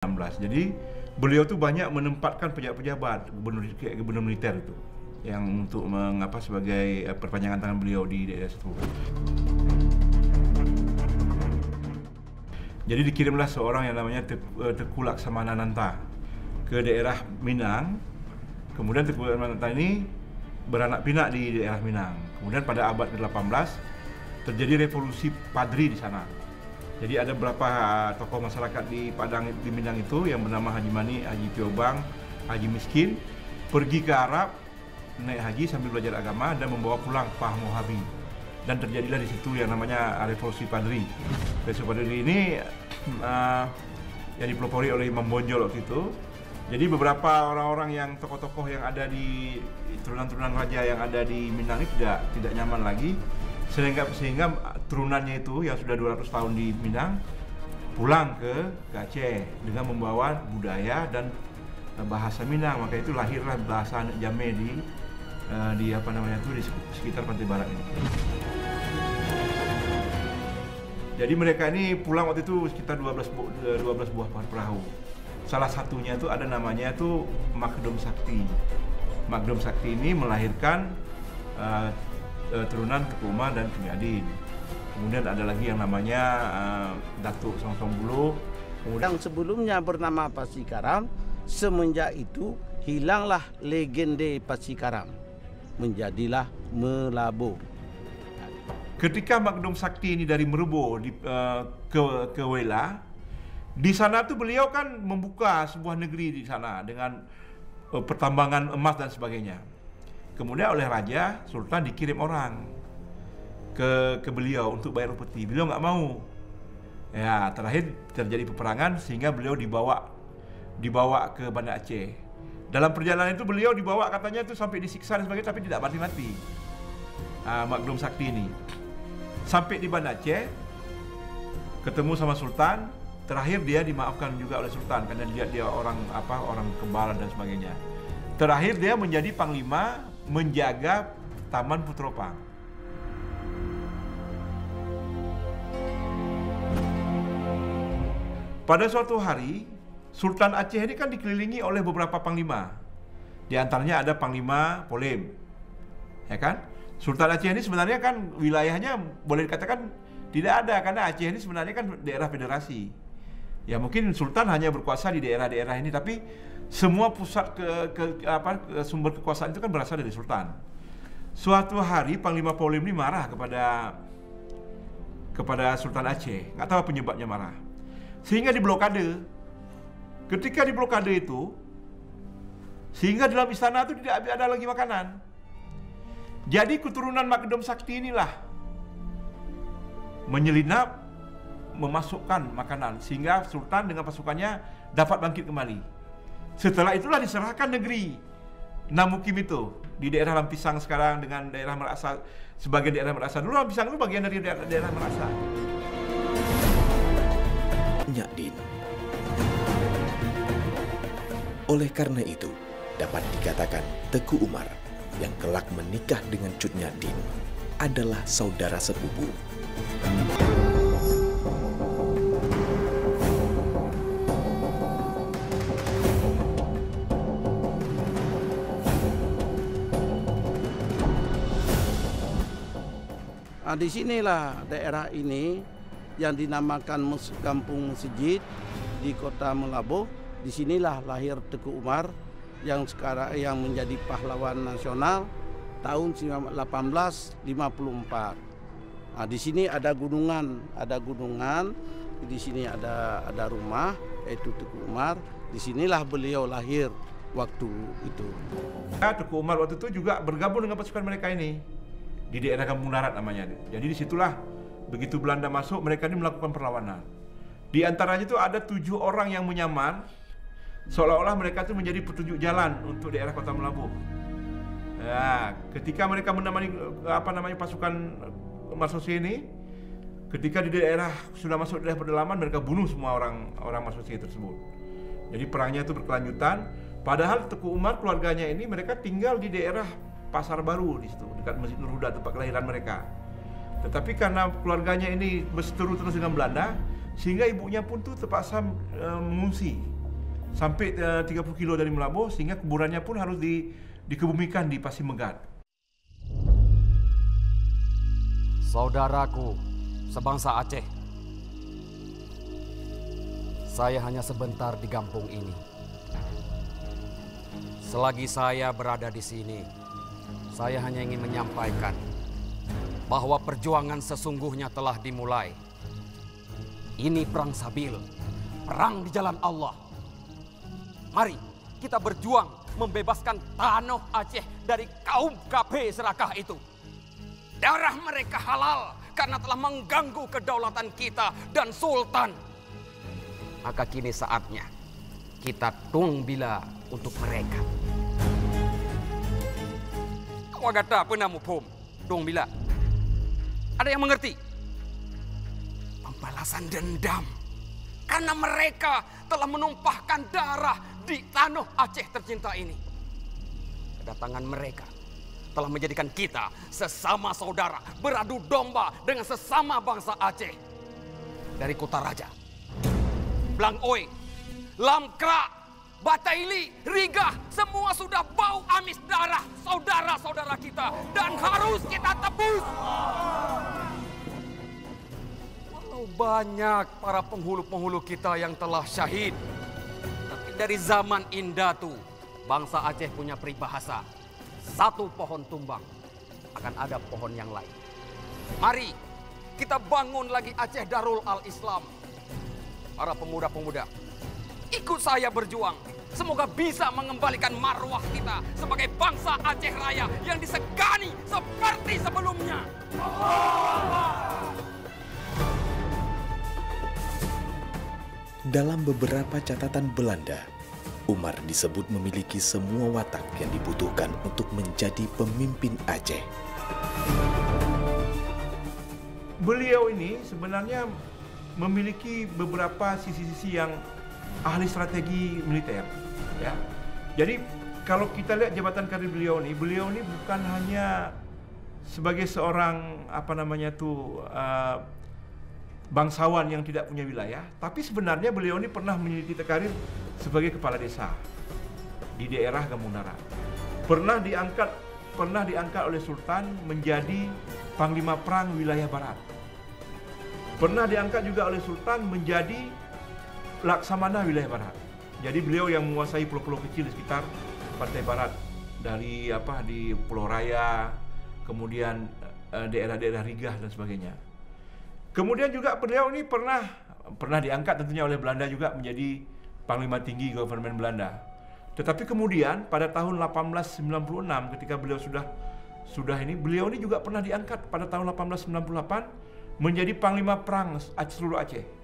16. Jadi beliau tuh banyak menempatkan pejabat-pejabat gubernur militer itu yang untuk mengapa sebagai perpanjangan tangan beliau di daerah situ. Jadi dikirimlah seorang yang namanya Tengku Laksamana Nanta ke daerah Minang. Kemudian Tengku Laksamana Nanta ini beranak pinak di daerah Minang. Kemudian pada abad ke-18 terjadi revolusi Padri di sana. Jadi ada beberapa tokoh masyarakat di Padang di Minang itu yang bernama Haji Mani, Haji Piobang, Haji Miskin pergi ke Arab naik haji sambil belajar agama dan membawa pulang Pah Mohabi. Dan terjadilah di situ yang namanya revolusi Padri. Revolusi Padri ini yang dipelopori oleh Imam Bonjol waktu itu. Jadi beberapa orang-orang yang tokoh-tokoh yang ada di turunan-turunan raja yang ada di Minang ini tidak nyaman lagi. Sehingga turunannya itu yang sudah 200 tahun di Minang pulang ke Aceh dengan membawa budaya dan bahasa Minang. Maka itu lahirlah bahasa Anak Jammeh di apa namanya itu di sekitar pantai barat ini. Jadi mereka ini pulang waktu itu sekitar 12 buah perahu. Salah satunya itu ada namanya itu Magdum Sakti. Magdum Sakti ini melahirkan turunan Tengku Umar dan Kunyadin. Kemudian ada lagi yang namanya Datuk Songsong Buluh. Yang sebelumnya bernama Pasikaram, semenjak itu hilanglah legende Pasikaram, menjadilah Melabo. Ketika Magdum Sakti ini dari Merubo ke Wela, di sana tuh beliau kan membuka sebuah negeri di sana dengan pertambangan emas dan sebagainya. Kemudian oleh Raja Sultan dikirim orang ke beliau untuk bayar upeti. Beliau nggak mau. Ya, terakhir terjadi peperangan sehingga beliau dibawa ke Banda Aceh. Dalam perjalanan itu beliau dibawa katanya itu sampai disiksa dan sebagainya tapi tidak mati-mati. Magdum Sakti ini. Sampai di Banda Aceh ketemu sama Sultan, terakhir dia dimaafkan juga oleh Sultan karena dia orang kebal dan sebagainya. Terakhir dia menjadi panglima menjaga Taman Putropang. Pada suatu hari, Sultan Aceh ini kan dikelilingi oleh beberapa panglima. Di antaranya ada Panglima Polem. Ya kan? Sultan Aceh ini sebenarnya kan wilayahnya boleh dikatakan tidak ada karena Aceh ini sebenarnya kan daerah federasi. Ya mungkin Sultan hanya berkuasa di daerah-daerah ini tapi semua pusat sumber kekuasaan itu kan berasal dari Sultan. Suatu hari Panglima Polem ini marah kepada Sultan Aceh, nggak tahu penyebabnya marah, sehingga diblokade. Ketika diblokade itu, sehingga dalam istana itu tidak ada lagi makanan. Jadi keturunan Magdum Sakti inilah menyelinap memasukkan makanan sehingga Sultan dengan pasukannya dapat bangkit kembali. Setelah itulah diserahkan negeri Namukim itu di daerah Lampisang sekarang dengan daerah Merasa sebagai daerah Merasa. Dulu Lampisang itu bagian dari daerah Merasa. Nyak Din. Oleh karena itu, dapat dikatakan Tengku Umar yang kelak menikah dengan Cut Nyak Din adalah saudara sepupu. Di sinilah daerah ini yang dinamakan Kampung Masjid di Kota Melabo. Di sinilah lahir Tengku Umar yang sekarang menjadi pahlawan nasional tahun 1854. Di sini ada gunungan, di sini ada rumah yaitu Tengku Umar. Di sinilah beliau lahir waktu itu. Tengku Umar waktu itu juga bergabung dengan pasukan mereka ini. Di daerah Kampung Darat namanya. Jadi disitulah begitu Belanda masuk mereka ini melakukan perlawanan. Di antaranya itu ada 7 orang yang menyamar seolah-olah mereka itu menjadi petunjuk jalan untuk daerah Kota Melabuh. Ya, ketika mereka menemani pasukan Marsose ini, ketika di daerah sudah masuk daerah pedalaman mereka bunuh semua orang Marsose tersebut. Jadi perangnya itu berkelanjutan. Padahal Tengku Umar keluarganya ini mereka tinggal di daerah Pasar Baru di situ dekat Masjid Nur Huda tempat kelahiran mereka. Tetapi karena keluarganya ini berseteru terus dengan Belanda, sehingga ibunya pun tuh terpaksa mengungsi sampai 30 kilo dari Melabuh, sehingga kuburannya pun harus dikebumikan di Pasir Megat. Saudaraku sebangsa Aceh, saya hanya sebentar di kampung ini. Selagi saya berada di sini, saya hanya ingin menyampaikan bahwa perjuangan sesungguhnya telah dimulai. Ini perang sabil, perang di jalan Allah. Mari kita berjuang membebaskan tanah Aceh dari kaum kafir serakah itu. Darah mereka halal karena telah mengganggu kedaulatan kita dan sultan. Maka kini saatnya kita tungbila untuk mereka. Wagata penamu pom, tungbila. Ada yang mengerti? Pembalasan dendam. Karena mereka telah menumpahkan darah di tanah Aceh tercinta ini. Kedatangan mereka telah menjadikan kita sesama saudara beradu domba dengan sesama bangsa Aceh. Dari Kutaraja, Blangoi, Lamkra, Bataili, Rigah, semua sudah bau amis darah saudara-saudara kita dan harus kita tebus. Walau banyak para penghulu-penghulu kita yang telah syahid, tapi dari zaman Indatu, bangsa Aceh punya peribahasa, satu pohon tumbang akan ada pohon yang lain. Mari kita bangun lagi Aceh Darul Al-Islam. Para pemuda-pemuda, ikut saya berjuang. Semoga bisa mengembalikan marwah kita sebagai bangsa Aceh Raya yang disegani seperti sebelumnya. Dalam beberapa catatan Belanda, Umar disebut memiliki semua watak yang dibutuhkan untuk menjadi pemimpin Aceh. Beliau ini sebenarnya memiliki beberapa sisi-sisi yang ahli strategi militer, ya. Jadi kalau kita lihat jabatan karir beliau ini bukan hanya sebagai seorang bangsawan yang tidak punya wilayah, tapi sebenarnya beliau ini pernah meniti karir sebagai kepala desa di daerah Kampung Darat. Pernah diangkat oleh Sultan menjadi Panglima Perang Wilayah Barat. Pernah diangkat juga oleh Sultan menjadi Laksamana Wilayah Barat. Jadi beliau yang menguasai pulau-pulau kecil di sekitar pantai barat dari di Pulau Raya, kemudian daerah-daerah Rigah dan sebagainya. Kemudian juga beliau ini pernah diangkat tentunya oleh Belanda juga menjadi Panglima Tinggi Government Belanda. Tetapi kemudian pada tahun 1896 ketika beliau beliau ini juga pernah diangkat pada tahun 1898 menjadi Panglima Perang seluruh Aceh.